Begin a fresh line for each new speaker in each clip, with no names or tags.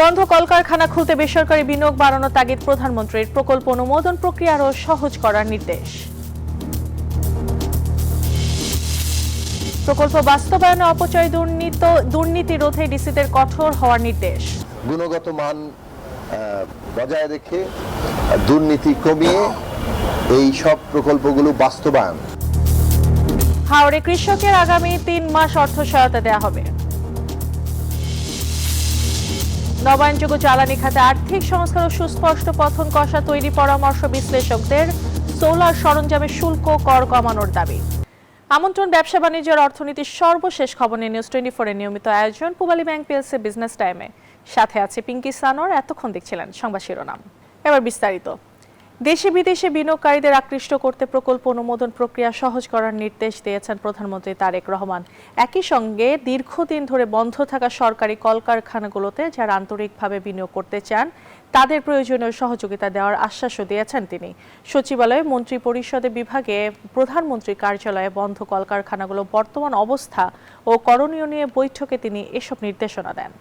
বন্ধ কলকারখানা খুলতে বেসরকারি বিনিয়োগ বাড়ানোর তাগিদ প্রধানমন্ত্রীর। প্রকল্প অনুমোদন প্রক্রিয়া আরও সহজ করার নির্দেশ। প্রকল্প বাস্তবায়নে অপচয় দুর্নীতি রোধে ডিসিদের কঠোর হওয়ার নির্দেশ।
গুণগত মান বজায় রেখে দুর্নীতি কমিয়ে এই সব প্রকল্পগুলো বাস্তবায়ন।
হাওড়ে কৃষকের আগামী 3 মাস অর্থ সহায়তা দেওয়া হবে। নবায়নযোগ্য জ্বালানি খাতে আর্থিক সংস্কার ও সুস্পষ্ট পথন কষা তৈরি পরামর্শ বিশ্লেষকদের। সোলার সরঞ্জামের শুল্ক কর কমানোর দাবি। আমন্ত্রণ ব্যবসা বাণিজ্যের অর্থনীতির সর্বশেষ খবর নিয়ে নিউজ 24 এর নিয়মিত আয়োজন পূবালী ব্যাংক পিএলসি বিজনেস টাইমে। সাথে আছে পিঙ্কি সানোর। এতক্ষণ দেখছিলেন সংবাদ শিরোনাম, এবার বিস্তারিত। দেশে বিদেশে বিনিয়োগকারীদের আকৃষ্ট করতে প্রকল্প অনুমোদন প্রক্রিয়া সহজ করার নির্দেশ দিয়েছেন প্রধানমন্ত্রী তারেক রহমান। একই সঙ্গে দীর্ঘদিন ধরে বন্ধ থাকা সরকারি কলকারখানাগুলোতে যারা আন্তরিকভাবে বিনিয়োগ করতে চান তাদের প্রয়োজনীয় সহযোগিতা দেওয়ার আশ্বাসও দিয়েছেন তিনি। সচিবালয়ে মন্ত্রী পরিষদের বিভাগে প্রধানমন্ত্রীর কার্যালয়ে বন্ধ কলকারখানাগুলোর বর্তমান অবস্থা ও করণীয় নিয়ে বৈঠকে তিনি এসব নির্দেশনা দেন।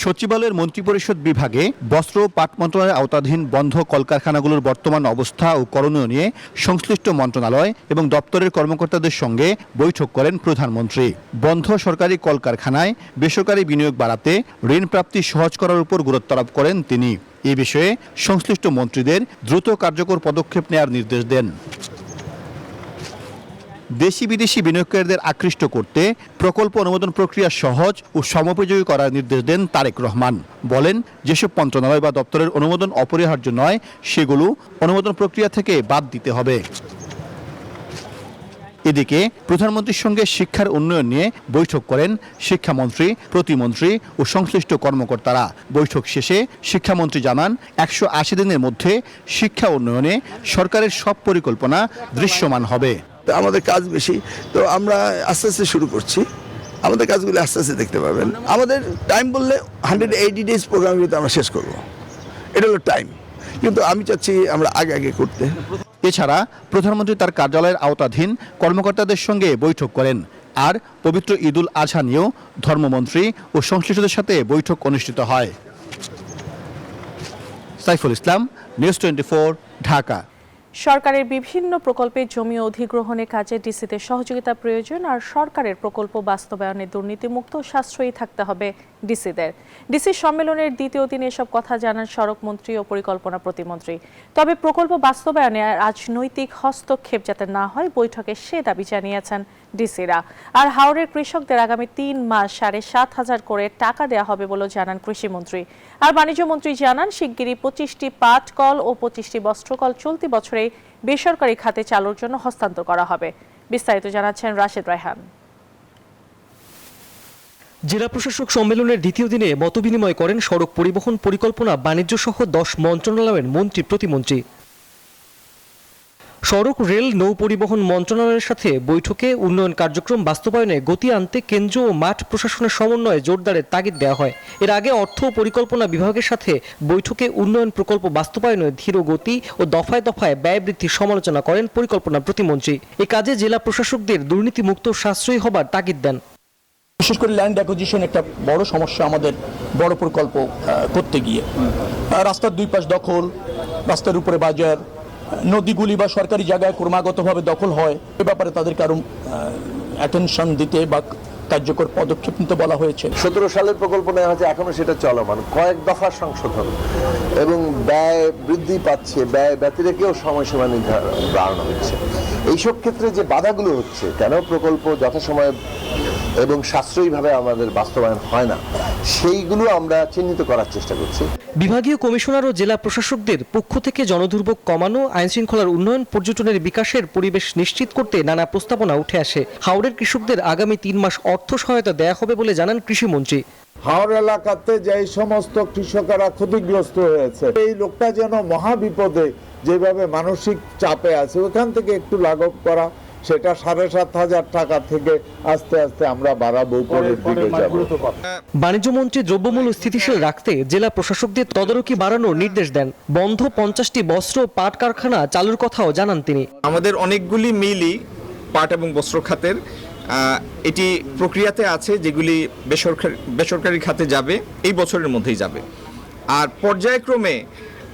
সচিবালয়ের মন্ত্রিপরিষদ বিভাগে বস্ত্র ও পাট মন্ত্রণালয়ের আওতাধীন বন্ধ কলকারখানাগুলোর বর্তমান অবস্থা ও করণীয় নিয়ে সংশ্লিষ্ট মন্ত্রণালয় এবং দপ্তরের কর্মকর্তাদের সঙ্গে বৈঠক করেন প্রধানমন্ত্রী। বন্ধ সরকারি কলকারখানায় বেসরকারি বিনিয়োগ বাড়াতে ঋণ প্রাপ্তি সহজ করার উপর গুরুত্ব আরোপ করেন তিনি। এ বিষয়ে সংশ্লিষ্ট মন্ত্রীদের দ্রুত কার্যকর পদক্ষেপ নেওয়ার নির্দেশ দেন। দেশি বিদেশি বিনিয়োগকারীদের আকৃষ্ট করতে প্রকল্প অনুমোদন প্রক্রিয়া সহজ ও সমোপযোগী করার নির্দেশ দেন তারেক রহমান। বলেন, যেসব মন্ত্রণালয় বা দপ্তরের অনুমোদন অপরিহার্য নয় সেগুলো অনুমোদন প্রক্রিয়া থেকে বাদ দিতে হবে। এদিকে প্রধানমন্ত্রীর সঙ্গে শিক্ষার উন্নয়ন নিয়ে বৈঠক করেন শিক্ষামন্ত্রী, প্রতিমন্ত্রী ও সংশ্লিষ্ট কর্মকর্তারা। বৈঠক শেষে শিক্ষামন্ত্রী জানান, 180 দিনের মধ্যে শিক্ষা উন্নয়নে সরকারের সব পরিকল্পনা দৃশ্যমান হবে।
আমাদের কাজ বেশি, তো আমরা আস্তে আস্তে শুরু করছি। আমাদের কাজগুলো আস্তে আস্তে দেখতে পাবেন। আমাদের টাইম বললে 180 ডেজ প্রোগ্রামের ভিতরে আমরা শেষ করব, এটা হলো টাইম, কিন্তু আমি চাচ্ছি আমরা আগে আগে করতে।
এছাড়া প্রধানমন্ত্রী তার কার্যালয়ের আওতাধীন কর্মকর্তাদের সঙ্গে বৈঠক করেন। আর পবিত্র ঈদুল আজহা নিয়েও ধর্মমন্ত্রী ও সংশ্লিষ্টদের সাথে বৈঠক অনুষ্ঠিত হয়। সাইফুল ইসলাম, নিউজ 24, ঢাকা।
সরকারের বিভিন্ন প্রকল্পে জমি অধিগ্রহণের কাজে ডিসিদের সহযোগিতা প্রয়োজন, আর সরকারের প্রকল্প বাস্তবায়নে দুর্নীতিমুক্ত সাশ্রয়ী থাকতে হবে ডিসিদের। ডিসি সম্মেলনের দ্বিতীয় দিনে এসব কথা জানান সড়ক মন্ত্রী ও পরিকল্পনা প্রতিমন্ত্রী। তবে প্রকল্প বাস্তবায়নে রাজনৈতিক হস্তক্ষেপ যাতে না হয় বৈঠকে সে দাবি জানিয়েছেন ডিসিরা। আর হাওড়ের কৃষকদের আগামী 3 মাস 7,500 করে টাকা দেওয়া হবে বলে জানান কৃষিমন্ত্রী। আর বাণিজ্য মন্ত্রী জানান, শিগগিরই 25টি পাট কল ও 25টি বস্ত্রকল চলতি বছরে বেসরকারি খাতে চালুর জন্য হস্তান্তর করা হবে। বিস্তারিত জানাচ্ছেন রাশেদ রায়হান।
জেলা প্রশাসক সম্মেলনের দ্বিতীয় দিনে মতবিনিময় করেন সড়ক পরিবহন, পরিকল্পনা, বাণিজ্য সহ 10 মন্ত্রণালয়ের মন্ত্রী, প্রতিমন্ত্রী। সড়ক, রেল, নৌ পরিবহন মন্ত্রণালয়ের সাথে বৈঠকে উন্নয়ন কার্যক্রম বাস্তবায়নে গতি আনতে কেন্দ্র ও মাঠ প্রশাসনের সমন্বয়ে জোরদারের তাগিদ দেওয়া হয়। এর আগে অর্থ ও পরিকল্পনা বিভাগের সাথে বৈঠকে উন্নয়ন প্রকল্প বাস্তবায়নে ধীর গতি ও দফায় দফায় ব্যয় বৃদ্ধির সমালোচনা করেন পরিকল্পনা প্রতিমন্ত্রী। এ কাজে জেলা প্রশাসকদের দুর্নীতিমুক্ত সাশ্রয়ী হবার তাগিদ দেন।
বিশেষ করে ল্যান্ড অ্যাকুইজিশন একটা বড় সমস্যা আমাদের বড় প্রকল্প করতে গিয়ে। রাস্তার 2 পাশ দখল, রাস্তার উপরে বাজার, নদীগুলি বা সরকারি জায়গায় ক্রমাগতভাবে দখল হয়, এ ব্যাপারে তাদেরকে আরো অ্যাটেনশন দিতে বা কার্যকর পদক্ষেপ নিতে বলা হয়েছে।
17 সালের প্রকল্প নেওয়া হয়েছে, এখনো সেটা চলমান। কয়েক দফা সংশোধন এবং ব্যয় বৃদ্ধি পাচ্ছে, ব্যয় ব্যতিরেকেও সময়সীমা নির্ধারণ বাড়ানো হচ্ছে। এইসব ক্ষেত্রে যে বাধাগুলো হচ্ছে, কেন প্রকল্প যথাসময়ে এবং সাশ্রয়ীভাবে আমাদের বাস্তবায়ন হয় না, সেইগুলো আমরা চিহ্নিত করার চেষ্টা করছি।
বিভাগীয় কমিশনার ও জেলা প্রশাসকদের পক্ষ থেকে জনদুর্ভোগ কমানো, আইন শৃঙ্খলার উন্নয়ন, পর্যটনের বিকাশের পরিবেশ নিশ্চিত করতে নানা প্রস্তাবনা উঠে আসে। হাওড়ের কৃষকদের আগামী 3 মাস অর্থ সহায়তা দেয়া হবে বলে জানান কৃষিমন্ত্রী।
হাওড় এলাকাতে যে সমস্ত কৃষকেরা ক্ষতিগ্রস্ত হয়েছে, এই লোকটা যেন মহাবিপদে যেভাবে মানসিক চাপে আছে, ওখান থেকে একটু লাঘব করা, সেটা 7,500 টাকা থেকে আস্তে আস্তে আমরা বাড়াবো, উপরের দিকে যাব।
বাণিজ্য মন্ত্রী দ্রব্যমূল্য স্থিতিশীল রাখতে জেলা প্রশাসকদের তদারকি বাড়ানোর নির্দেশ দেন। বন্ধ 50টি বস্ত্র পাট কারখানা চালুর কথাও জানান তিনি।
আমাদের অনেকগুলি মিলই পাট এবং বস্ত্র খাতের এটি প্রক্রিয়াতে আছে, যেগুলি বেসরকারি খাতে যাবে, এই বছরের মধ্যেই যাবে। আর পর্যায়ক্রমে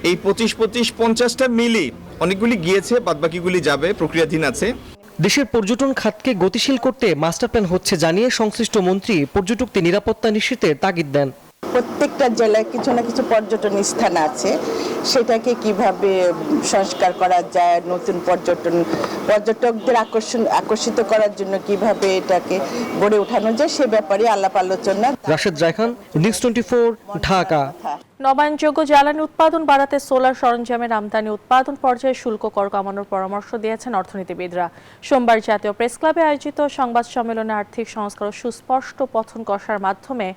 এই 25-50টা মিলি অনেকগুলি গিয়েছে, বাদবাকিগুলি যাবে, প্রক্রিয়াধীন আছে।
দেশের পর্যটন খাতকে গতিশীল করতে মাস্টার প্ল্যান হচ্ছে জানিয়ে সংশ্লিষ্ট মন্ত্রী পর্যটকদের নিরাপত্তা নিশ্চিতের তাগিদ দেন।
প্রত্যেকটা জেলায় কিছু না কিছু পর্যটন স্থান আছে, সেটাকে কিভাবে সংস্কার করা যায়, নতুন পর্যটকদের আকর্ষিত করার জন্য কিভাবে এটাকে গড়ে ওঠানো যায়, সে ব্যাপারে আলাপ আলোচনা।
রাশেদ রায়খান, নিউজ 24, ঢাকা।
নবায়নযোগ্য জ্বালানি উৎপাদন বাড়াতে সোলার সরঞ্জামের আমদানি উৎপাদন পর্যায়ে শুল্ক কর কমানোর পরামর্শ দিয়েছেন অর্থনীতিবিদরা। সোমবার জাতীয় প্রেস ক্লাবে আয়োজিত সংবাদ সম্মেলনে আর্থিক সংস্কার ও সুস্পষ্ট পথন কষার মাধ্যমে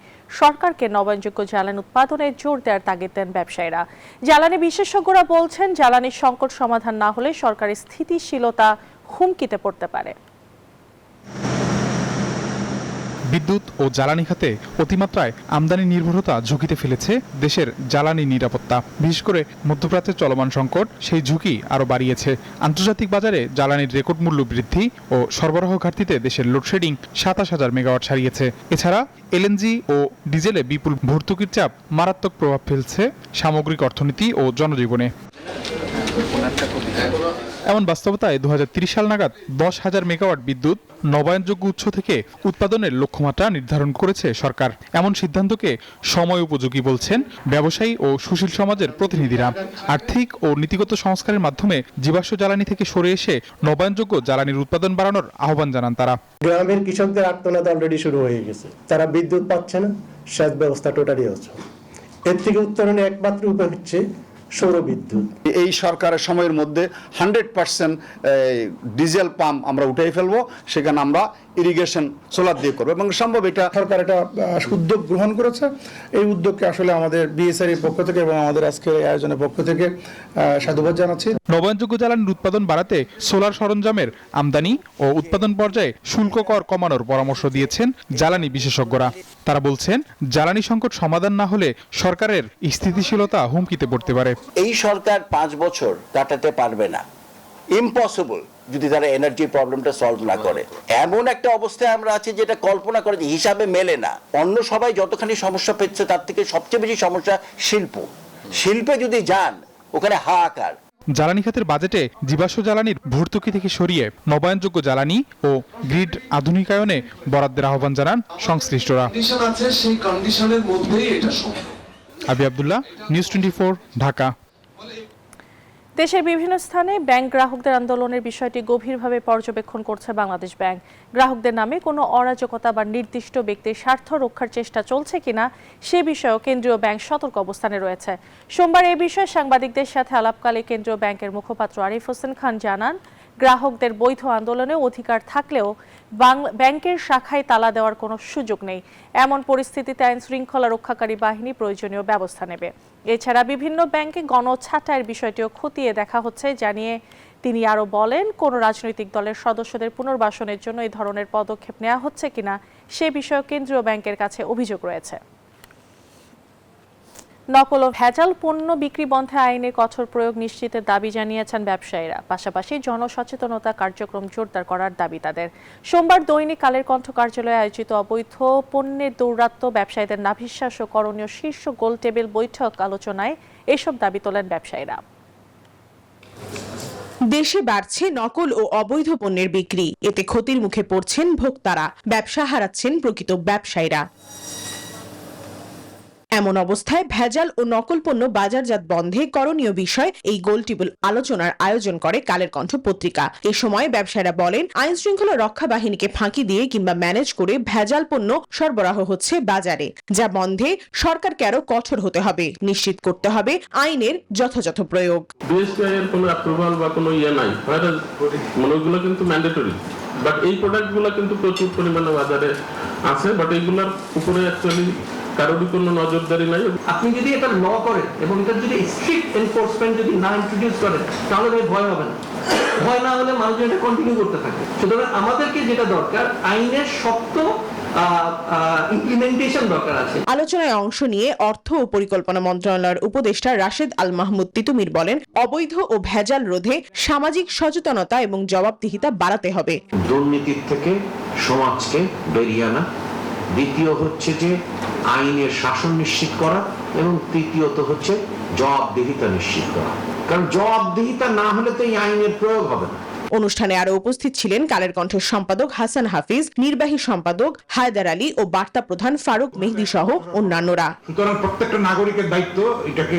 সরকারকে নবায়নযোগ্য জ্বালানি উৎপাদনে জোর দেওয়ার তাগিদ দেন ব্যবসায়ীরা। জ্বালানি বিশেষজ্ঞরা বলছেন, জ্বালানির সংকট সমাধান না হলে সরকারের স্থিতিশীলতা হুমকিতে পড়তে পারে।
বিদ্যুৎ ও জ্বালানি খাতে অতিমাত্রায় আমদানি নির্ভরতা ঝুঁকিতে ফেলেছে দেশের জ্বালানি নিরাপত্তা। বিশেষ করে মধ্যপ্রাচ্যের চলমান সংকট সেই ঝুঁকি আরও বাড়িয়েছে। আন্তর্জাতিক বাজারে জ্বালানির রেকর্ড মূল্য বৃদ্ধি ও সরবরাহ ঘাটতিতে দেশের লোডশেডিং 27,000 মেগাওয়াট ছাড়িয়েছে। এছাড়া এলএনজি ও ডিজেলে বিপুল ভর্তুকির চাপ মারাত্মক প্রভাব ফেলছে সামগ্রিক অর্থনীতি ও জনজীবনে। এমন বাস্তবতায় 2030 সাল নাগাদ 10,000 মেগাওয়াট বিদ্যুৎ নবায়নযোগ্য উৎস থেকে উৎপাদনের লক্ষ্যমাত্রা নির্ধারণ করেছে সরকার। এমন সিদ্ধান্তকে সময় উপযোগী বলছেন ব্যবসায়ী ও সুশীল সমাজের প্রতিনিধিরা। আর্থিক ও নীতিগত সংস্কারের মাধ্যমে জীবাশ্ম জ্বালানি থেকে সরে এসে নবায়নযোগ্য জ্বালানির উৎপাদন বাড়ানোর আহ্বান জানান তারা।
গ্রামের কৃষকদের আর্তনাদ অলরেডি শুরু হয়ে গেছে, তারা বিদ্যুৎ পাচ্ছে না, সেচ ব্যবস্থা টোটালি হচ্ছে। এর থেকে উত্তরণের একমাত্র উপায় হচ্ছে সৌর বিদ্যুৎ।
এই সরকারের সময়ের মধ্যে 100% ডিজেল পাম্প আমরা উঠাই ফেলবো, সেখানে আমরা ইরিগেশন সোলার দিয়ে করবো এবং সম্ভব এটা
সরকার একটা উদ্যোগ গ্রহণ করেছে। এই উদ্যোগকে আসলে আমাদের বিএসআর পক্ষ থেকে এবং আমাদের আজকের আয়োজনের পক্ষ থেকে সাধুবাদ জানাচ্ছি।
নবায়নযোগ্য জ্বালানির উৎপাদন বাড়াতে সোলার সরঞ্জামের আমদানি ও উৎপাদন পর্যায়ে শুল্ক কর কমানোর পরামর্শ দিয়েছেন জ্বালানি বিশেষজ্ঞরা। তারা বলছেন, জ্বালানি সংকট সমাধান না হলে সরকারের স্থিতিশীলতা হুমকিতে পড়তে পারে।
এই সরকার 5 বছর কাটাতে পারবে না, ইম্পসিবল, যদি তারা এনার্জি প্রবলেমটা সলভ না করে। এমন একটা অবস্থায় আমরা আছি যেটা কল্পনা করে যে হিসাবে মেলে না। অন্য সবাই যতখানি সমস্যা পেচ্ছে তার থেকে সবচেয়ে বেশি সমস্যা শিল্পে যদি যান, ওখানে হাহাকার।
জ্বালানি খাতের বাজেটে জীবাশ্ম জ্বালানির ভর্তুকি থেকে সরিয়ে নবায়নযোগ্য জ্বালানি ও গ্রিড আধুনিকায়নে বরাদ্দের আহ্বান জানান সংশ্লিষ্টরা। আবি আব্দুল্লাহ, নিউজ 24, ঢাকা।
দেশের বিভিন্ন স্থানে ব্যাংক গ্রাহকদের আন্দোলনের বিষয়টি গভীরভাবে পর্যবেক্ষণ করছে বাংলাদেশ ব্যাংক। গ্রাহকদের নামে কোনো অরাজকতা বা নির্দিষ্ট ব্যক্তির স্বার্থ রক্ষার চেষ্টা চলছে কিনা সে বিষয়েও কেন্দ্রীয় ব্যাংক সতর্ক অবস্থানে রয়েছে। সোমবার এই বিষয়ে সাংবাদিকদের সাথে আলাপকালে কেন্দ্রীয় ব্যাংকের মুখপাত্র আরিফ হোসেন খান জানান, গ্রাহকদের বৈধ আন্দোলনে অধিকার থাকলেও ব্যাংকের শাখায় তালা দেওয়ার কোনো সুযোগ নেই। এমন পরিস্থিতিতে আইন শৃঙ্খলা রক্ষাকারী বাহিনী প্রয়োজনীয় ব্যবস্থা নেবে। এছাড়া বিভিন্ন ব্যাংকে গণছাঁটাইয়ের বিষয়টিও খতিয়ে দেখা হচ্ছে জানিয়ে তিনি আরও বলেন, কোনো রাজনৈতিক দলের সদস্যদের পুনর্বাসনের জন্য এই ধরনের পদক্ষেপ নেওয়া হচ্ছে কিনা সে বিষয়ে কেন্দ্রীয় ব্যাংকের কাছে অভিযোগ রয়েছে। নকল ও ভেজাল পণ্য বিক্রি বন্ধে আইনের কঠোর প্রয়োগ নিশ্চিতের দাবি জানিয়েছেন ব্যবসায়ীরা। পাশাপাশি জনসচেতনতা কার্যক্রম জোরদার করার দাবি তাদের। সোমবার দৈনিক কালের কণ্ঠ কার্যালয়ে আয়োজিত অবৈধ পণ্যের দৌরাত্ম্য, ব্যবসায়ীদের নাভিশ্বাস ও করণীয় শীর্ষ গোল টেবিল বৈঠক আলোচনায় এসব দাবি তোলেন ব্যবসায়ীরা।
দেশে বাড়ছে নকল ও অবৈধ পণ্যের বিক্রি, এতে ক্ষতির মুখে পড়ছেন ভোক্তারা, ব্যবসা হারাচ্ছেন প্রকৃত ব্যবসায়ীরা। এমন অবস্থায় ভেজাল ও নকল পণ্য বাজারজাত বন্ধে করণীয় বিষয় এই গোলটেবিল আলোচনার আয়োজন করে কালের কণ্ঠ পত্রিকা। এ সময় ব্যবসায়ীরা বলেন, আইন শৃঙ্খলা রক্ষা বাহিনীকে ফাঁকি দিয়ে কিংবা ম্যানেজ করে ভেজাল পণ্য সরবরাহ হচ্ছে বাজারে, যা বন্ধে সরকারকে আরো কঠোর হতে হবে। নিশ্চিত করতে হবে আইনের যথাযথ প্রয়োগ।
বিএসটিআই এর কোনো অ্যাপ্রুভাল বা কোনো নাই, ওগুলো কিন্তু ম্যান্ডেটরি, বাট এই প্রোডাক্টগুলো কিন্তু প্রচুর পরিমাণে বাজারে আছে, বাট এইগুলোর উপরে অ্যাকচুয়ালি কারোরই কোনো নজরদারি নাই।
আপনি যদি এটা ল করেন এবং এটার যদি স্ট্রিক্ট এনফোর্সমেন্ট যদি না ইন্ট্রোডিউস করেন, তাহলে ভয় হবে না। ভয় না হলে মানুষ এটা কন্টিনিউ করতে থাকে। সুতরাং আমাদেরকে যেটা দরকার, আইনের শক্ত ইমপ্লিমেন্টেশন দরকার আছে।
আলোচনায় অংশ নিয়ে অর্থ ও পরিকল্পনা মন্ত্রণালয়ের উপদেষ্টা রাশেদ আল মাহমুদ তিতুমির বলেন, অবৈধ ও ভেজাল রোধে সামাজিক সচেতনতা এবং জবাবদিহিতা বাড়াতে হবে।
দুর্নীতির থেকে সমাজকে বেরিয়ে আনা, দ্বিতীয় হচ্ছে যে আইনের শাসন নিশ্চিত করা, এবং তৃতীয়ত হচ্ছে জবাবদিহিতা নিশ্চিত করা। কারণ জবাবদিহিতা না হলে তো এই আইনের প্রয়োগ হবে না।
অনুষ্ঠানে আরো উপস্থিত ছিলেন কালের কণ্ঠের সম্পাদক হাসান হাফিজ, নির্বাহী সম্পাদক হায়দার আলী ও বার্তা প্রধান ফারুক মেহেদী সহ অন্যান্যরা।
সুতরাং প্রত্যেকটা নাগরিকের দায়িত্ব এটাকে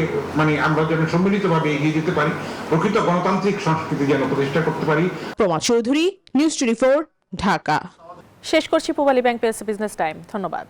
আমরা যেন সম্মিলিতভাবে এগিয়ে যেতে পারি, প্রকৃত গণতান্ত্রিক সংস্কৃতি যেন প্রতিষ্ঠা করতে পারি।
প্রমা চৌধুরী, নিউজ 24, ঢাকা।
শেষ করছি পূবালী ব্যাংক বিজনেস টাইম। ধন্যবাদ।